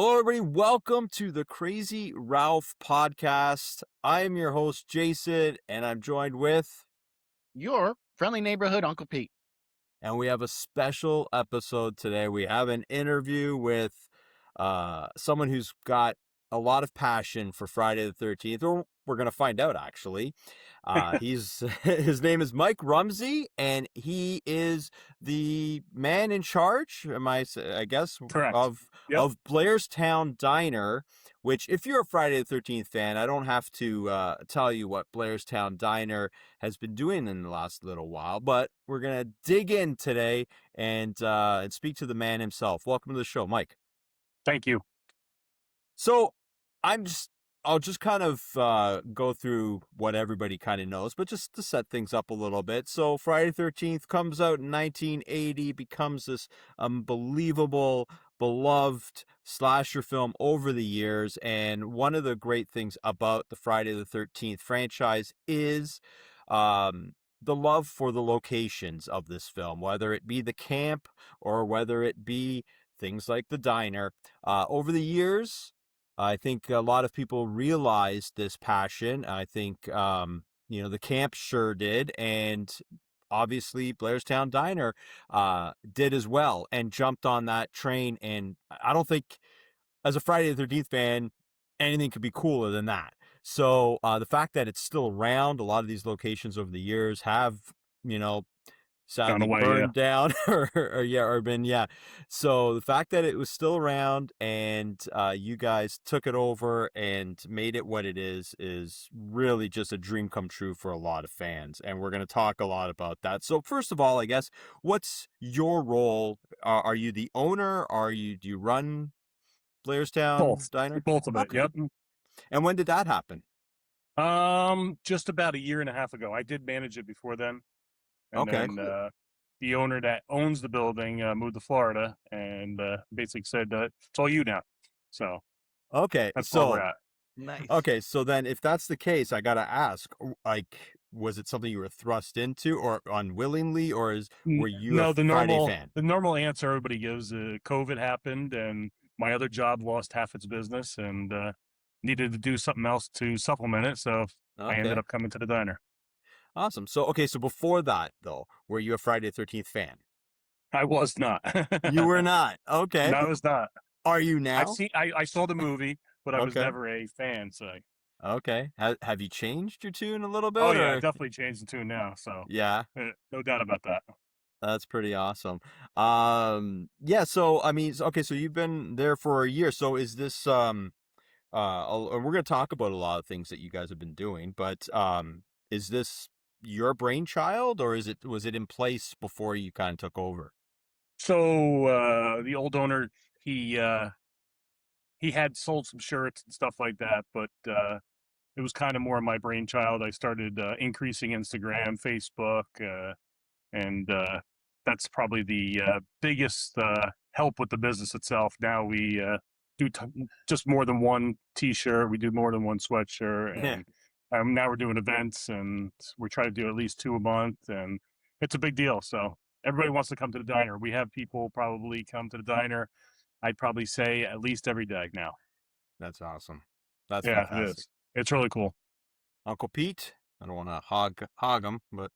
Hello, everybody. Welcome to the Crazy Ralph podcast. I am your host, Jason, and I'm joined with, Your friendly neighborhood Uncle Pete. and we have a special episode today. We have an interview with someone who's got a lot of passion for Friday the 13th, or we're going to find out actually. His name is Mike Rumsey, and he is the man in charge, I guess, Correct. of Yep. Blairstown Diner, which if you're a Friday the 13th fan, I don't have to tell you what Blairstown Diner has been doing in the last little while, but we're going to dig in today and speak to the man himself. Welcome to the show, Mike. Thank you. So I'll just kind of go through what everybody kind of knows, but just to set things up a little bit. So Friday the 13th comes out in 1980, becomes this unbelievable, beloved slasher film over the years. And one of the great things about the Friday the 13th franchise is the love for the locations of this film, whether it be the camp or whether it be things like the diner. Over the years, I think a lot of people realized this passion. I think, the camp sure did. And obviously Blairstown Diner did as well and jumped on that train. And I don't think as a Friday the 13th fan, anything could be cooler than that. So the fact that it's still around, a lot of these locations over the years have, sadly away, burned down or been, so the fact that it was still around and you guys took it over and made it what it is really just a dream come true for a lot of fans, and we're going to talk a lot about that. So first of all, I guess, what's your role? Are you the owner? Do you run Blairstown Diner? Both of it. Okay. Yep. And when did that happen? Just about a year and a half ago. I did manage it before then. And Okay, then cool. the owner that owns the building moved to Florida and basically said, it's all you now. So Okay, that's where we're so at. Nice. okay, so then if that's the case, I gotta ask, like, was it something you were thrust into or unwillingly, or were you a No, Friday fan? the normal answer everybody gives, COVID happened and my other job lost half its business and needed to do something else to supplement it. So I ended Okay, up coming to the diner. awesome. So, okay, so before that, though, were you a Friday the 13th fan? I was not. You were not. Okay. No, I was not. Are you now? I saw the movie, but I was Okay. never a fan. So, Okay. Have you changed your tune a little oh bit, yeah, I or? definitely changed the tune now. So, Yeah, no doubt about that. that's pretty awesome. Yeah, so, I mean, okay, so you've been there for a year. So is this, and we're going to talk about a lot of things that you guys have been doing, but is this your brainchild, or was it in place before you kind of took over? So the old owner, he he had sold some shirts and stuff like that, but it was kind of more my brainchild. I started increasing Instagram, Facebook, and that's probably the biggest help with the business itself. Now we do just more than one T-shirt. We do more than one sweatshirt, Yeah, and now we're doing events, and we're trying to do at least 2 a month, and it's a big deal. So everybody wants to come to the diner. We have people probably come to the diner. I'd probably say at least every day now. that's awesome. That's Yeah, it fantastic. is. It's really cool. Uncle Pete, I don't want to hog him, but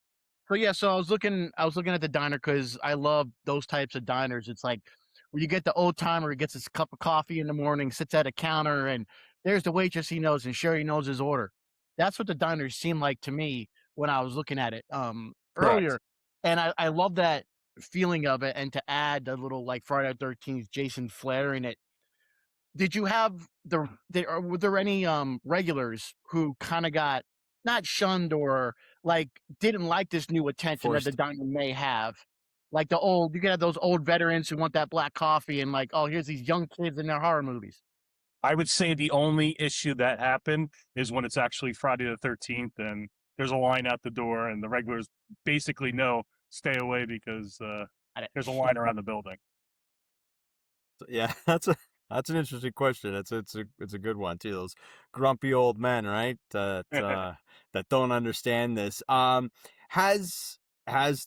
So I was looking at the diner because I love those types of diners. It's like where you get the old timer who gets his cup of coffee in the morning, sits at a counter, and there's the waitress he knows, and sure he knows his order. That's what the diners seem like to me when I was looking at it Correct. earlier. And I love that feeling of it. And to add the little like Friday the 13th Jason flair in it. Did you have or were there any regulars who kind of got not shunned or like didn't like this new attention that the forced. diner may have? Like you could have those old veterans who want that black coffee and like, oh, here's these young kids in their horror movies. I would say the only issue that happened is when it's actually Friday the 13th and there's a line out the door and the regulars basically know stay away because I didn't- there's a line around the building. Yeah, that's an interesting question. It's a good one too. Those grumpy old men, right? That don't understand this. Has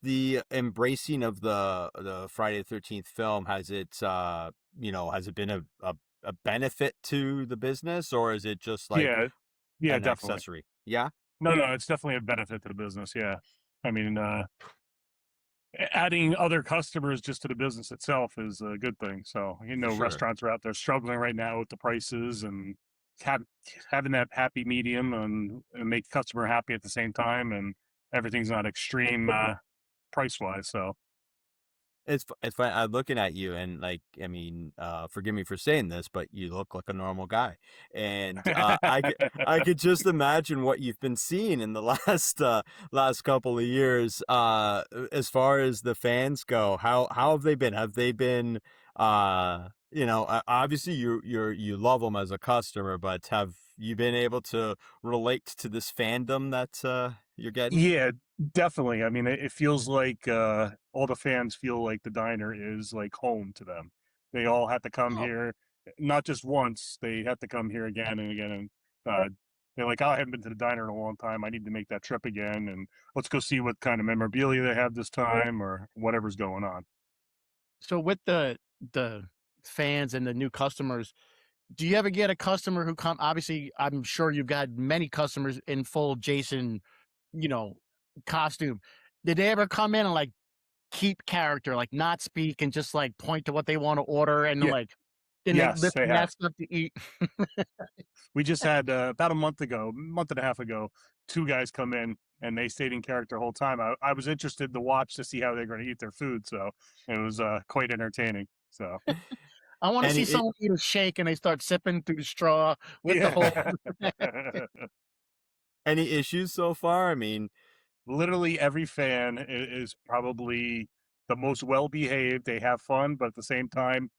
the embracing of the Friday the 13th film, has it been a a benefit to the business, or is it just like Yeah, yeah, an definitely. accessory? Yeah, No, no, it's definitely a benefit to the business. Yeah, I mean, adding other customers just to the business itself is a good thing. So, for sure. restaurants are out there struggling right now with the prices, and have, having that happy medium and make the customer happy at the same time, and everything's not extreme price wise. So, It's fine. I'm looking at you, and like, I mean, forgive me for saying this, but you look like a normal guy, and I could just imagine what you've been seeing in the last couple of years. As far as the fans go, how have they been? Have they been, obviously you love them as a customer, but have you been able to relate to this fandom that you're getting? yeah, definitely. I mean, it feels like all the fans feel like the diner is like home to them. They all had to come Oh, here, not just once. They had to come here again and again, and they're like, "Oh, I haven't been to the diner in a long time. I need to make that trip again, and let's go see what kind of memorabilia they have this time, or whatever's going on." so with the fans and the new customers, do you ever get a customer who come? Obviously, I'm sure you've got many customers in full Jason, you know, costume. Did they ever come in and like keep character, like not speak and just like point to what they want to order and then Yeah, like and then yes, lift they have. that stuff to eat? We just had about a month ago, month and a half ago, two guys come in and they stayed in character the whole time. I was interested to watch to see how they're going to eat their food, so it was quite entertaining. So I want to see Any someone eat a shake and they start sipping through the straw with the whole. yeah, any issues so far? I mean, literally every fan is probably the most well behaved. They have fun, but at the same time,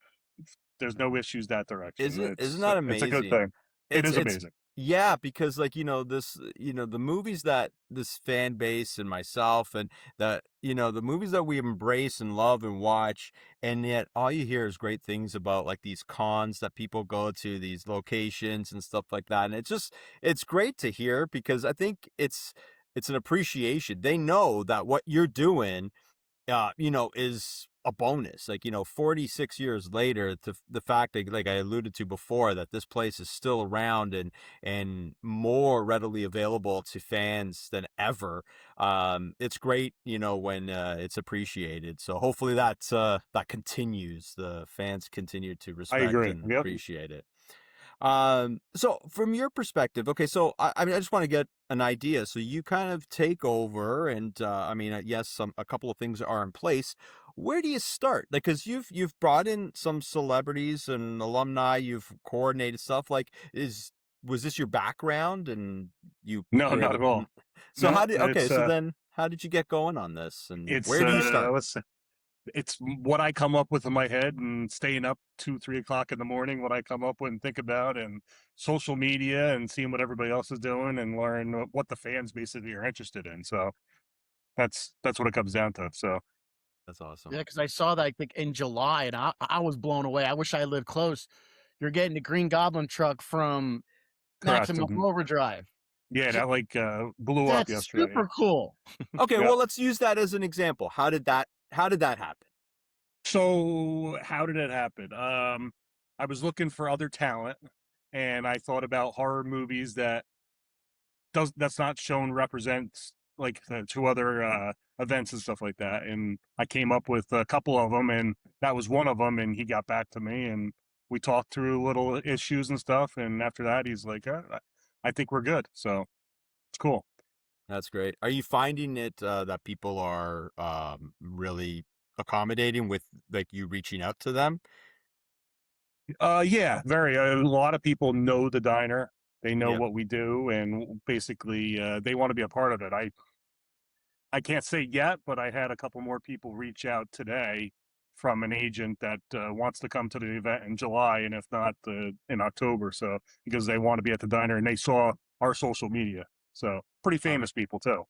there's no issues that direction. isn't that It's a good amazing? thing. It is It's amazing. yeah, because like, the movies that this fan base and myself and the movies that we embrace and love and watch, and yet all you hear is great things about like these cons that people go to, these locations and stuff like that. And it's great to hear because I think it's an appreciation. They know that what you're doing is a bonus. Like, 46 years later, the fact that, like I alluded to before, that this place is still around and more readily available to fans than ever. It's great, when it's appreciated. So hopefully that continues. The fans continue to I respect agree. and Yep. appreciate it. So from your perspective, okay, so I mean, I just want to get an idea. So you kind of take over, and I mean, yes, a couple of things are in place. Where do you start? Like, because you've brought in some celebrities and alumni, you've coordinated stuff. Like, was this your background, and you No, were not able? at all. So No, okay, so then how did you get going on this, and it's where do you start? let's it's what I come up with in my head, and staying up 2, 3 o'clock in the morning, what I come up with and think about, and social media, and seeing what everybody else is doing, and learn what the fans basically are interested in. So that's what it comes down to. So That's awesome. Yeah, because I saw that I think in July and I was blown away. I wish I lived close. You're getting the Green Goblin truck from correct. Maximum And Overdrive. yeah, J- that like blew up That's yesterday. super cool. Okay, Yeah. well, let's use that as an example. How did that happen? So how did it happen? I was looking for other talent, and I thought about horror movies that's not shown represents like the two other events and stuff like that. And I came up with a couple of them, and that was one of them. And he got back to me, and we talked through little issues and stuff. And after that, he's like, I think we're good." So it's cool. That's great. Are you finding it that people are really accommodating with like you reaching out to them? Yeah, very. A lot of people know the diner. They know Yep. what we do, and basically, they want to be a part of it. I can't say yet, but I had a couple more people reach out today from an agent that wants to come to the event in July, and if not, in October. So because they want to be at the diner, and they saw our social media, so pretty All right. famous people too.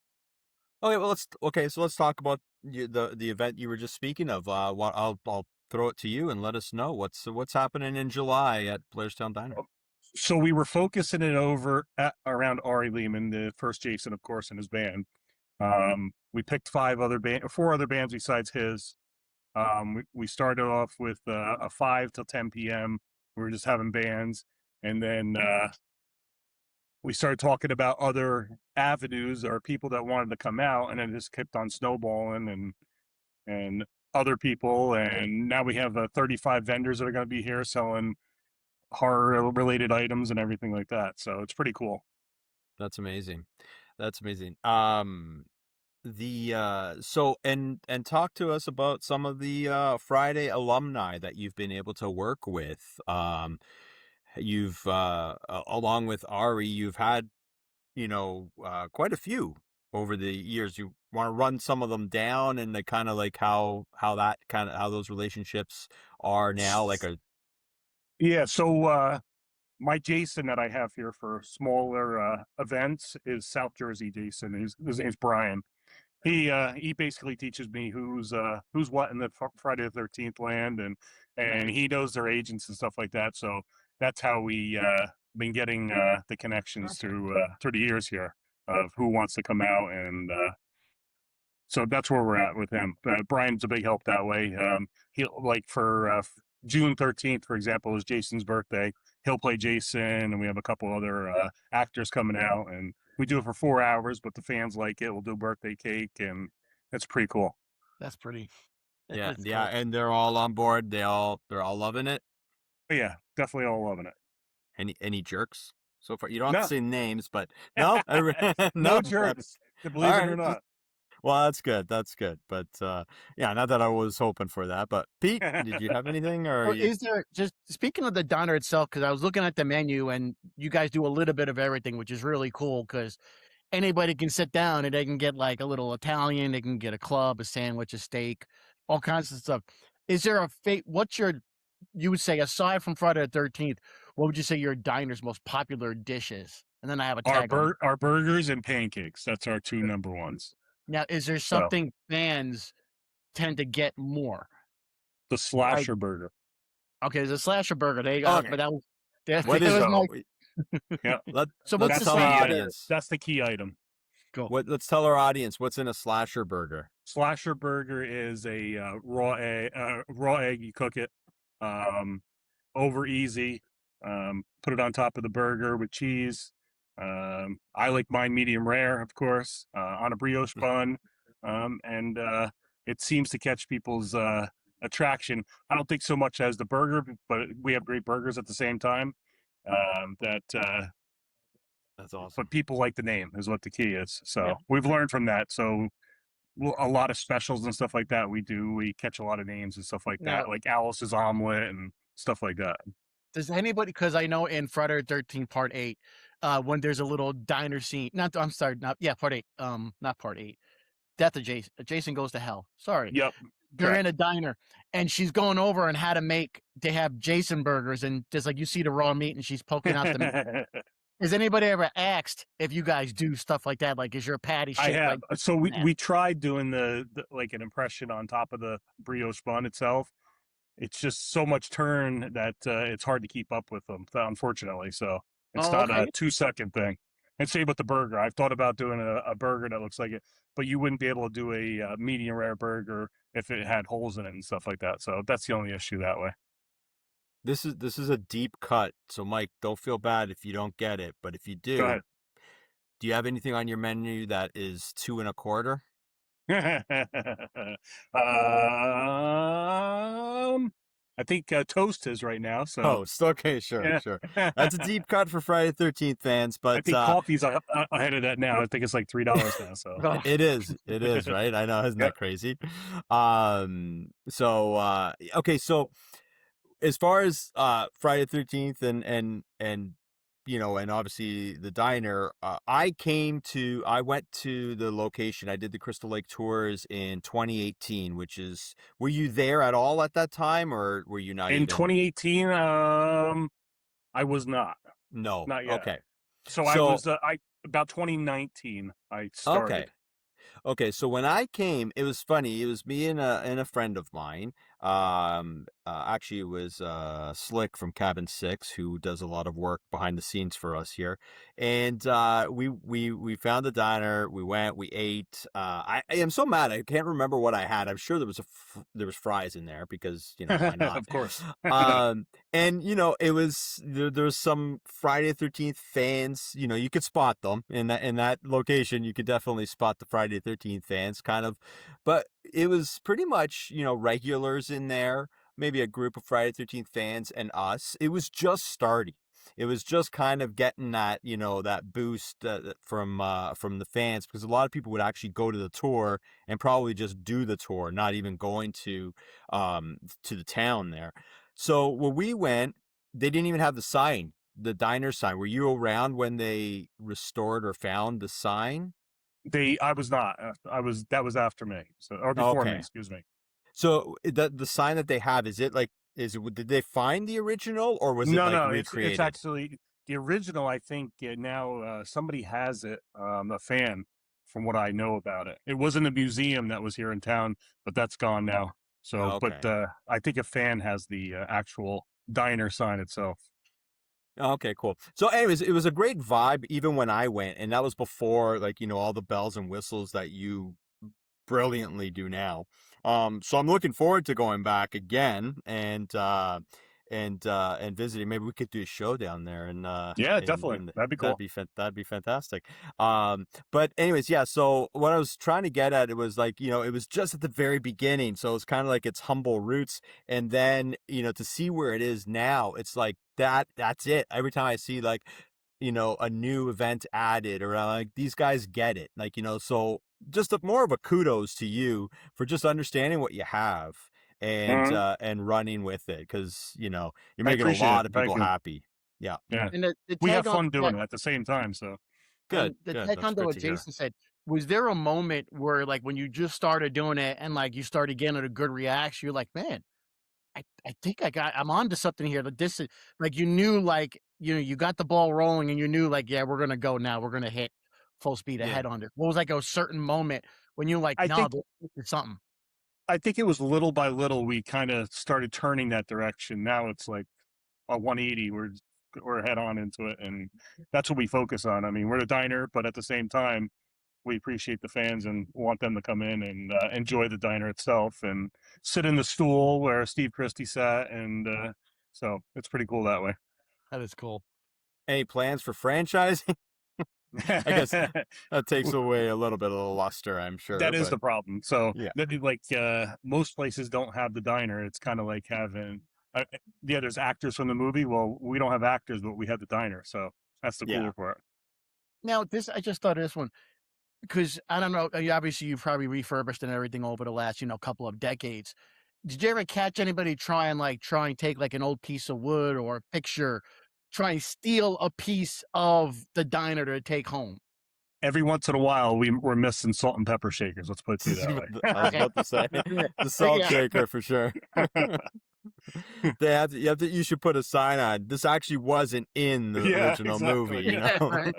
Okay. Well, so let's talk about the event you were just speaking of. I'll throw it to you and let us know what's happening in July at Blairstown Diner. So we were focusing it over around Ari Lehman, the first Jason, of course, and his band. We picked four other bands besides his. We started off with a 5 till 10 p.m. We were just having bands, and then we started talking about other avenues or people that wanted to come out, and it just kept on snowballing and other people, and now we have 35 vendors that are going to be here selling horror related items and everything like that. So it's pretty cool. That's amazing. That's amazing. So and talk to us about some of the Friday alumni that you've been able to work with. You've along with Ari, you've had, quite a few over the years. You want to run some of them down, and the kind of like how those relationships are now, like a Yeah. So my Jason that I have here for smaller events is South Jersey Jason. His name's Brian. He basically teaches me who's what in the Friday the 13th land, and he knows their agents and stuff like that. So that's how we been getting the connections through the years here of who wants to come out, and so that's where we're at with him. Brian's a big help that way. He'll like for June 13th, for example, is Jason's birthday. He'll play Jason, and we have a couple other actors coming out, and we do it for 4 hours, but the fans like it. We'll do birthday cake, and it's pretty cool. That's pretty. yeah, That's yeah, cool. and they're all on board. They're all loving it. But yeah, definitely all loving it. Any jerks so far? You don't have to No, say names, but no, no no. jerks, All believe it or right. not. Well, that's good. That's good. But yeah, not that I was hoping for that. But Pete, did you have anything, or So is there, just speaking of the diner itself, because I was looking at the menu and you guys do a little bit of everything, which is really cool because anybody can sit down and they can get like a little Italian, they can get a club, a sandwich, a steak, all kinds of stuff. Is there what's your, you would say, aside from Friday the 13th, what would you say your diner's most popular dish is? And then I have a tagline. Our burgers and pancakes. That's our two number ones. Now, is there So something fans tend to get more? the Like, slasher burger. okay, there's a slasher burger. There you go. Okay. But that was, that, what that is was it? my, Yeah, so what's that's the the slasher? that's the key item. Go. Let's tell our audience what's in a slasher burger. Slasher burger is a raw egg. You cook it over easy. Put it on top of the burger with cheese. I like mine medium rare, of course, on a brioche bun, and it seems to catch people's attraction. I don't think so much as the burger, but we have great burgers at the same time. That's awesome. But people like the name is what the key is. So Yeah. we've learned from that. So a lot of specials and stuff like that we catch a lot of names and stuff like Now, that, like Alice's omelet and stuff like that. does anybody, because I know in Friday the 13th Part 8, when there's a little diner scene, I'm sorry, Part 8, not Part 8, Death of Jason, Jason Goes to Hell. Sorry. Yep. They're in a diner and she's going over and how to make, they have Jason burgers and just like you see the raw meat and she's poking out the meat. Has anybody ever asked if you guys do stuff like that? Like, is your patty shaped I have. like So that? we tried doing the like an impression on top of the brioche bun itself. It's just so much turn that it's hard to keep up with them, unfortunately. So it's Oh, not okay. a 2-second thing. And same with the burger. I've thought about doing a burger that looks like it, but you wouldn't be able to do a medium rare burger if it had holes in it and stuff like that. So that's the only issue that way. This is a deep cut, so Mike, don't feel bad if you don't get it. But if you Go do, ahead. do you have anything on your menu that is 2 1/4? I think toast is right now. So Toast. Okay, sure, yeah. sure. That's a deep cut for Friday the 13th fans, I but think coffee's ahead of that now. I think it's like $3 now. So Oh, it is, right? I know, isn't Yep. that crazy? Okay, so as far as Friday the 13th and and obviously the diner, I went to the location. I did the Crystal Lake tours in 2018, which is, were you there at all at that time, or were you not in even? 2018, I was not No. yet. Okay. So I was about 2019. I started. Okay. Okay, so when I came, it was funny. It was me and a friend of mine. Actually, it was Slick from Cabin Six, who does a lot of work behind the scenes for us here. And we found the diner. We went. We ate. I am so mad. I can't remember what I had. I'm sure there was there was fries in there because why not? Of course. And it was there's some Friday the 13th fans. You could spot them in that location. You could definitely spot the Friday the 13th fans, kind of. But it was pretty much regulars in there. Maybe a group of Friday the 13th fans and us. It was just starting. It was just kind of getting that that boost from the fans, because a lot of people would actually go to the tour and probably just do the tour, not even going to the town there. So when we went, they didn't even have the diner sign. Were you around when they restored or found the sign? I was not. That was after me, or before me, Okay. excuse me. So the sign that they have, did they find the original, or was it No, like no, it's recreated? actually the original. I think now somebody has it, a fan, from what I know about it. It was in a museum that was here in town, but that's gone now. So, but Okay. I think a fan has the actual diner sign itself. Okay, cool. So anyways, it was a great vibe even when I went, and that was before all the bells and whistles that you brilliantly do now. So I'm looking forward to going back again and visiting. Maybe we could do a show down there, and Yeah, definitely, that'd be cool. that'd be fantastic. But anyways, yeah. So what I was trying to get at, it was it was just at the very beginning, so it's kind of like its humble roots, and then to see where it is now, it's like that's it. Every time I see a new event added, or like these guys get it, so just more of a kudos to you for just understanding what you have Mhm. and running with it, because you're I making a appreciate it. lot of Thank people you. happy. Yeah. Yeah, And the we have tag on fun that, doing it at the same time. So Good, and the good. tag That's on to great what to hear. Jason said, was there a moment where, like, when you just started doing it and like you started getting a good reaction, you're like, man, I think I'm on to something here. That this is like, you knew, like, you got the ball rolling and you knew, like, yeah, we're gonna go now. We're gonna hit full speed Yeah. ahead on it. What was like a certain moment when you're like, I no, think this is something? I think it was little by little we kind of started turning that direction. Now it's like a 180. We're head on into it, and that's what we focus on. I mean, we're the diner, but at the same time, we appreciate the fans and want them to come in and enjoy the diner itself and sit in the stool where Steve Christie sat, and so it's pretty cool that way. That is cool. Any plans for franchising? I guess that takes away a little bit of the luster, I'm sure, That is but the problem. So yeah. like most places don't have the diner. It's kind of like having yeah, there's actors from the movie. Well, we don't have actors, but we have the diner. So that's the Yeah. cool part. Now, I just thought of this one because I don't know. Obviously, you've probably refurbished and everything over the last, couple of decades. Did you ever catch anybody try and take like an old piece of wood or a picture, try and steal a piece of the diner to take home? Every once in a while, we're missing salt and pepper shakers. Let's put it to you I was that about to say Yeah. the salt Yeah. shaker for sure. way. You should put a sign on. This actually wasn't in the Yeah, original movie, exactly.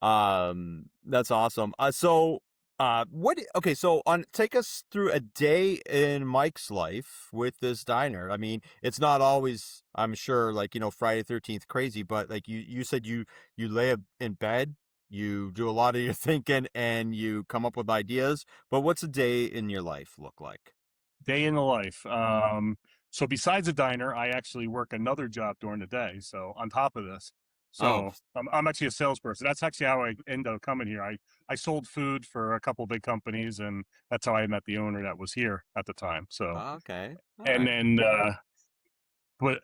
Yeah, right. That's awesome. Okay, so take us through a day in Mike's life with this diner. I mean, it's not always, I'm sure, like, Friday 13th crazy, but like you said, you lay in bed, you do a lot of your thinking, and you come up with ideas. But what's a day in your life look like? Day in the life. So besides a diner, I actually work another job during the day. So on top of this, Oh, so I'm actually a salesperson. That's actually how I ended up coming here. I sold food for a couple big companies, and that's how I met the owner that was here at the time. So okay. All and right. then, but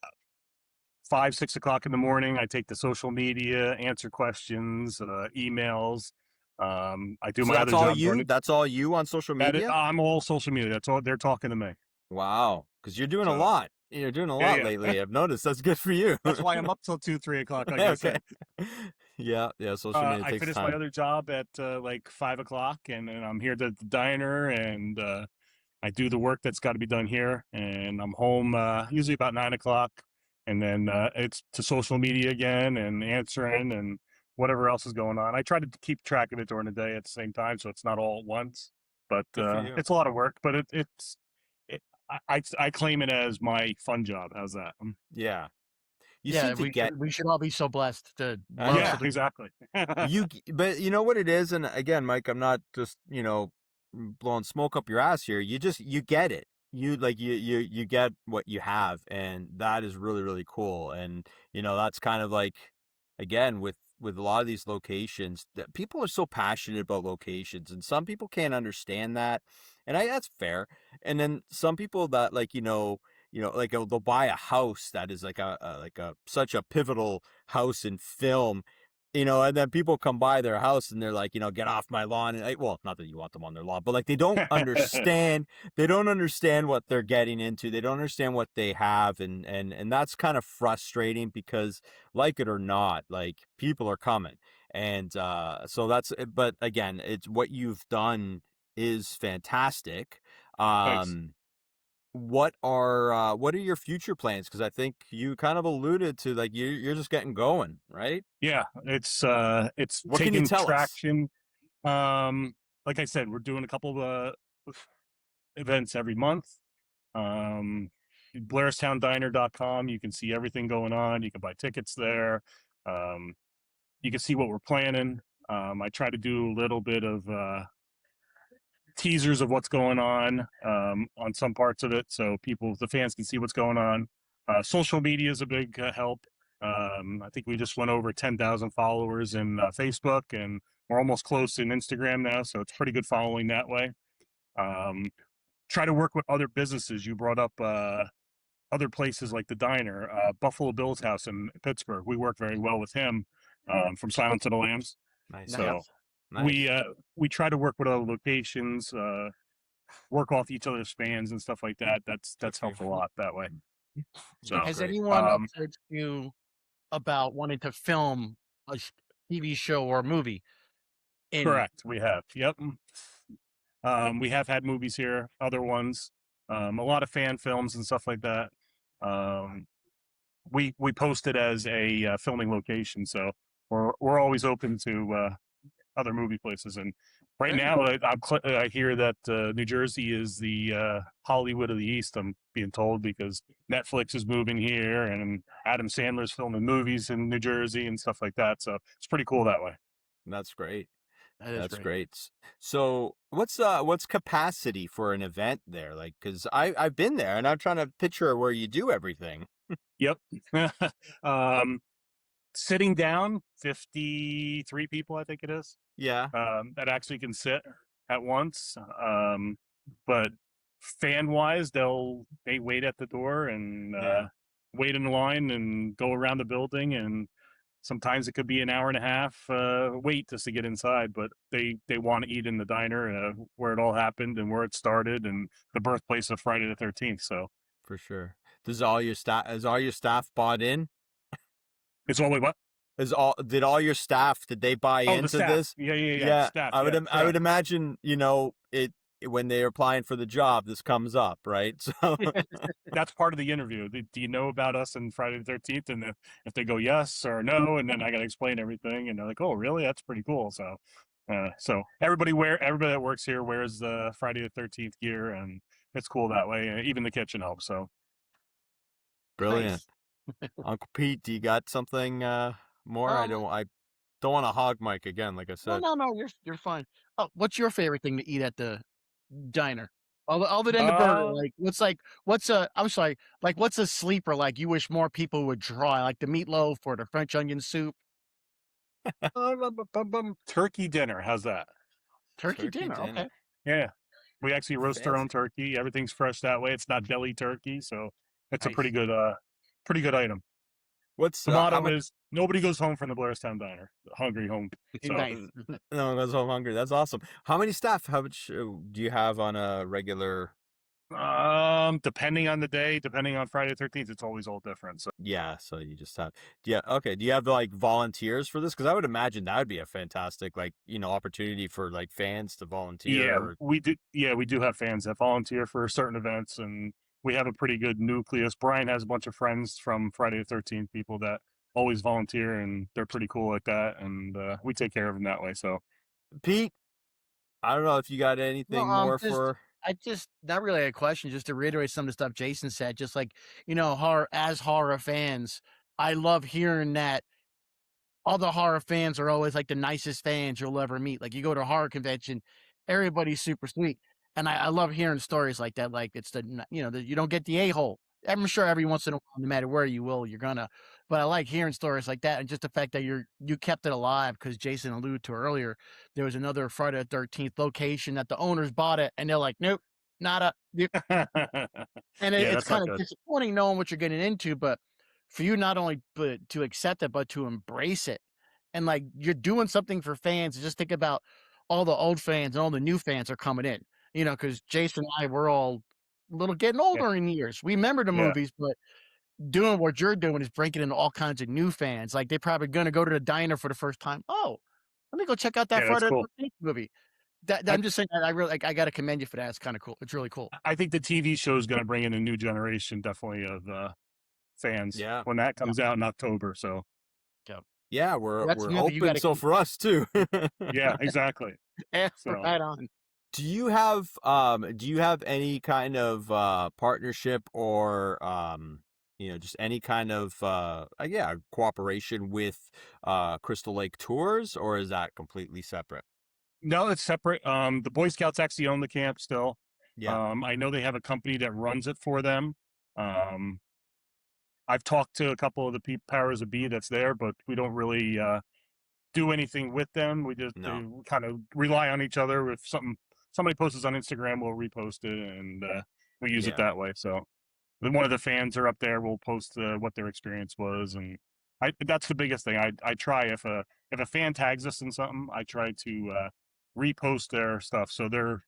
5, 6 o'clock in the morning, I take the social media, answer questions, emails. I do So my that's other all job during you? it. That's all you on social media? I'm all social media. That's all they're talking to me. Wow, because you're doing a So lot. You're doing a lot yeah, yeah. lately. I've noticed. That's good for you. That's why I'm up till 2, 3 o'clock, like I Okay. said. Yeah, yeah. Social media I takes finished my time. other job at like 5 o'clock, and then I'm here at the diner, and I do the work that's got to be done here, and I'm home usually about 9 o'clock, and then it's to social media again and answering, and whatever else is going on. I try to keep track of it during the day at the same time, so it's not all at once. But Good for you. it's a lot of work. But I claim it as my fun job. How's that? Yeah. You Yeah, seem to get we should all be so blessed to I love know. Yeah, something. exactly. But you know what it is, and again, Mike, I'm not just blowing smoke up your ass here. You get it. You get what you have, and that is really really cool. And that's kind of like, again, with a lot of these locations, that people are so passionate about locations, and some people can't understand that, and that's fair. And then some people that like they'll buy a house that is like a such a pivotal house in film, and then people come by their house and they're like, get off my lawn. And well, not that you want them on their lawn, but like they don't understand. They don't understand what they're getting into. They don't understand what they have, and that's kind of frustrating because, like it or not, like people are coming, and so that's. But again, it's what you've done is fantastic. Thanks. What are your future plans? Because I think you kind of alluded to, like, you're just getting going, right? Yeah, it's What can you taking tell us? traction. Like I said, we're doing a couple of events every month. Blairstown you can see everything going on. You can buy tickets there. Um, you can see what we're planning. I try to do a little bit of teasers of what's going on some parts of it, so the fans can see what's going on. Social media is a big help. I think we just went over 10,000 followers in Facebook, and we're almost close in Instagram now, so it's pretty good following that way. Um, Try to work with other businesses. You brought up other places like the diner, Buffalo Bill's house in Pittsburgh. We work very well with him from Silence of the Lambs. Nice, So nice. we try to work with other locations, work off each other's fans and stuff like that. Good That's for you. helped a lot that way. So That's Has great. anyone approached you about wanting to film a TV show or a movie in correct, we have. Yep. We have had movies here, other ones, a lot of fan films and stuff like that. Um, we post it as a filming location, so we're always open to other movie places. And right Very now, cool. I hear that New Jersey is the Hollywood of the East. I'm being told because Netflix is moving here, and Adam Sandler's filming movies in New Jersey and stuff like that. So it's pretty cool that way. That's great. that is That's great. great. So what's capacity for an event there? Like, because I've been there and I'm trying to picture where you do everything. Yep. um, Sitting down, 53 people, I think it is, Yeah. that actually can sit at once. But fan wise, they wait at the door and Yeah. wait in line and go around the building, and sometimes it could be an hour and a half wait just to get inside. But they want to eat in the diner where it all happened and where it started and the birthplace of Friday the 13th. So For sure. Does all your staff is all your staff bought in? it's only what? Did all your staff, did they buy Oh, the into staff. this? Yeah. Yeah, Staff. I would Yeah, I would correct. imagine, it when they're applying for the job, this comes up, right? So That's part of the interview. Do you know about us and Friday the 13th? And if they go yes or no, and then I got to explain everything, and they're like, "Oh, really? That's pretty cool." So everybody that works here wears the Friday the 13th gear, and it's cool that way. Even the kitchen helps. So brilliant. Nice. Uncle Pete, do you got something more? Um, I don't want to hog Mike again, like I no, said. no, no, you're fine. Oh, what's your favorite thing to eat at the diner? Other than the burger, uh, like what's a I'm sorry, like what's a sleeper like you wish more people would try, like the meatloaf or the French onion soup? turkey dinner. How's that? Turkey Turkey dinner, dinner. okay. Yeah, we actually roast our Fancy. own turkey. Everything's fresh that way. It's not deli turkey, so it's a Nice. pretty good item. What's The how motto much is nobody goes home from the Blairstown Diner hungry home. So, Nice. no, that's so I'm hungry. That's awesome. How many staff? How much do you have on a regular? depending on the day, depending on Friday the 13th, it's always all different. So, Yeah, so you just have. Yeah, okay. Do you have like volunteers for this? Because I would imagine that would be a fantastic, like, opportunity for like fans to volunteer. yeah, Or we do. Yeah, we do have fans that volunteer for certain events, and we have a pretty good nucleus. Brian has a bunch of friends from Friday the 13th, people that always volunteer, and they're pretty cool at that, and we take care of them that way. So Pete, I don't know if you got No, anything more just for. I just not really a question, just to reiterate some of the stuff Jason said. Just like horror fans, I love hearing that all the horror fans are always like the nicest fans you'll ever meet. Like you go to a horror convention, everybody's super sweet, and I love hearing stories like that. Like it's you don't get the a-hole. I'm sure every once in a while, no matter where you will, you're gonna. But I like hearing stories like that, and just the fact that you kept it alive because Jason alluded to earlier. There was another Friday the 13th location that the owners bought it, and they're like, nope, nada. And yeah, it's that's not kind of good. disappointing knowing what you're getting into, but for you not only but to accept it, but to embrace it. And like you're doing something for fans. Just think about all the old fans and all the new fans are coming in. Because Jason and I were all getting Yeah, older in years. We remember the yeah, movies, but doing what you're doing is breaking in all kinds of new fans. Like they're probably gonna go to the diner for the first time. Oh, let me go check out that yeah, that's Friday the cool. 13th movie. I I'm just saying that I really I gotta commend you for that. It's kind of cool. It's really cool. I think the TV show is going to bring in a new generation, definitely, of fans Yeah. when that Yeah. comes out in October. So Yeah. Yeah, Well, that's we're another you hoping gotta so keep for us too. yeah, exactly. So right on. Do you have any kind of partnership or just any kind of yeah, cooperation with Crystal Lake Tours, or is that completely separate? no, it's separate. The Boy Scouts actually own the camp still. Yeah. I know they have a company that runs it for them. Um, I've talked to a couple of the powers of be that's there, but we don't really do anything with them. We just No. kind of rely on each other. If somebody posts on Instagram, we'll repost it, and we use it Yeah. that way. So when one of the fans are up there, we'll post what their experience was, and that's the biggest thing. I try, if a fan tags us in something, I try to repost their stuff, so they're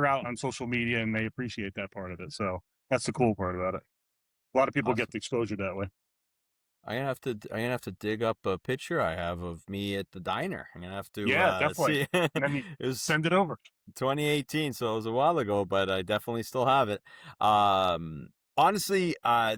out on social media and they appreciate that part of it. So that's the cool part about it. A lot of people get Awesome. the exposure that way. I'm gonna have to dig up a picture I have of me at the diner. I'm gonna have to Yeah, definitely. see. And It then you was send it over. 2018, so it was a while ago, but I definitely still have it. Honestly, I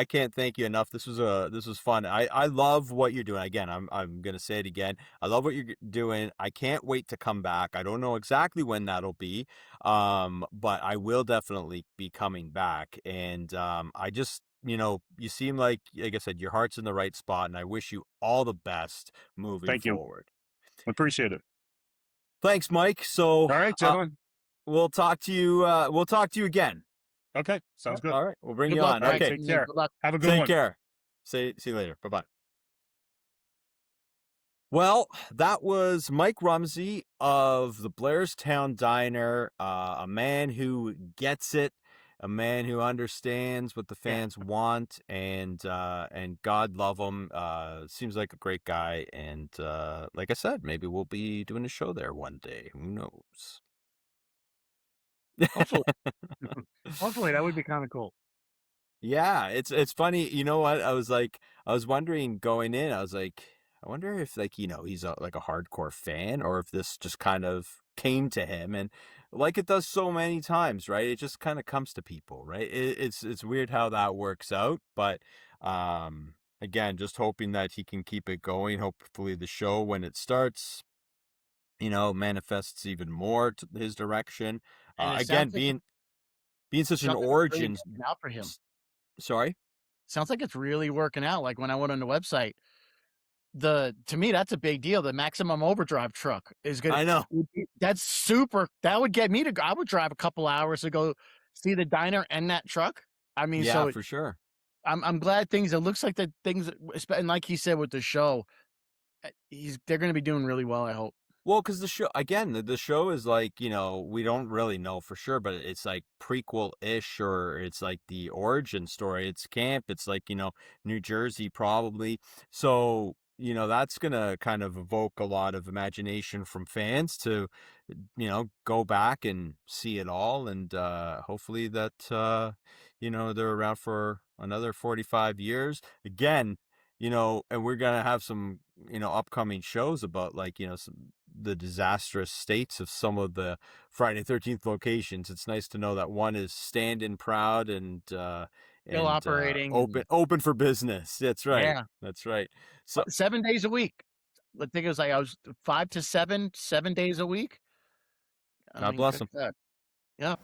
can't thank you enough. This was fun. I love what you're doing. Again, I'm gonna say it again. I love what you're doing. I can't wait to come back. I don't know exactly when that'll be, but I will definitely be coming back. And I just. You seem like I said, your heart's in the right spot, and I wish you all the best moving Thank you. forward. Appreciate it. Thanks, Mike. So, All right, gentlemen. we'll talk to you. We'll talk to you again. Okay, sounds good. All right. We'll bring Good you luck, on. All right, Mike, Okay. take and care. good luck. Have a good Take one. care. See you later. Bye bye. Well, that was Mike Rumsey of the Blairstown Diner, a man who gets it, a man who understands what the Yeah. fans want, and God love him. Seems like a great guy, and like I said, maybe we'll be doing a show there one day. Who knows? Hopefully. Hopefully, that would be kind of cool. Yeah, it's funny. You know what? I was wondering going in. I was like, I wonder if he's like a hardcore fan, or if this just kind of came to him, and like it does so many times, right? It just kind of comes to people, right? It's weird how that works out, but again, just hoping that he can keep it going. Hopefully, the show when it starts, manifests even more to his direction. And it Again, sounds like being such an it's really origin. working out for him. Sorry. Sounds like it's really working out. Like when I went on the website, to me that's a big deal. The maximum overdrive truck is good. I know. That's super. That would get me to go. I would drive a couple hours to go see the diner and that truck. I mean, Yeah, so for sure. I'm glad things. It looks like the things, and like he said with the show, they're going to be doing really well. I hope. Well, because the show again, the show is like, we don't really know for sure, but it's like prequel-ish, or it's like the origin story. It's camp. It's like, New Jersey probably. So, that's gonna kind of evoke a lot of imagination from fans to, go back and see it all, and hopefully that they're around for another 45 years. Again, and we're gonna have some, upcoming shows about like, the disastrous states of some of the Friday 13th locations. It's nice to know that one is standing proud and Still and operating. open for business. That's right. Yeah. That's right. So 7 days a week. I think it was like I was 5 to 7 days a week. God bless him. Yeah.